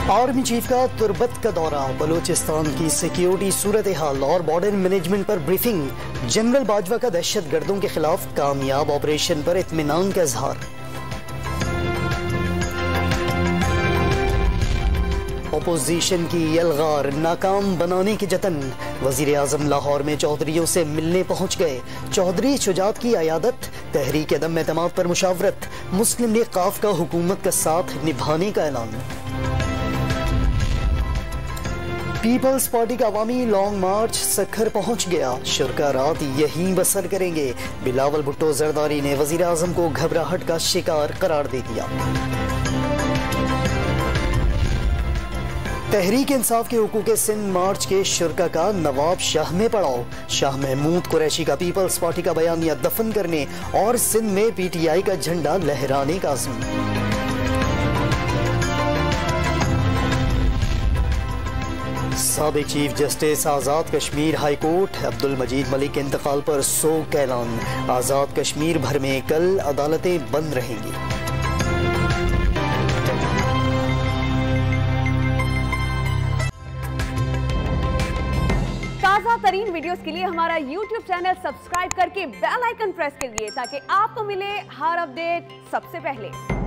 Army chief का तुर्बत का दौरा, बलूचिस्तान की सिक्योरिटी सूरत हाल और बॉर्डर मैनेजमेंट पर ब्रीफिंग। जनरल बाजवा का दहशतगर्दों के खिलाफ कामयाब ऑपरेशन पर इत्मीनान का इजहार। ओपोजिशन की यलगार, नाकाम बनाने की जतन। वजीर आजम लाहौर में चौधरियों से मिलने पहुंच गए। चौधरी शुजात की अयादत, तहरीक अदम एतमाद पर मुशावरत। मुस्लिम लीग काफ का हुकूमत का साथ निभाने का ऐलान। पीपल्स पार्टी का अवामी लॉन्ग मार्च सखर पहुंच गया। शुरका रात यहीं बसर करेंगे। बिलावल भुट्टो जरदारी ने वजीर आजम को घबराहट का शिकार करार दे दिया। तहरीक इंसाफ के हुकूक सिंध मार्च के शुरका का नवाब शाह में पड़ाव। शाह महमूद कुरैशी का पीपल्स पार्टी का बयानिया दफन करने और सिंध में पीटीआई का झंडा लहराने का अज़्म। साबिक chief justice Azad Kashmir high court Abdul मजीद मलिक के इंतकाल पर सोग का ऐलान। आज़ाद कश्मीर भर में कल अदालतें बंद रहेंगी। ताज़ा तरीन वीडियोस के लिए हमारा YouTube चैनल सब्सक्राइब करके बेल आइकन प्रेस करिए ताकि आपको मिले हर अपडेट सबसे पहले।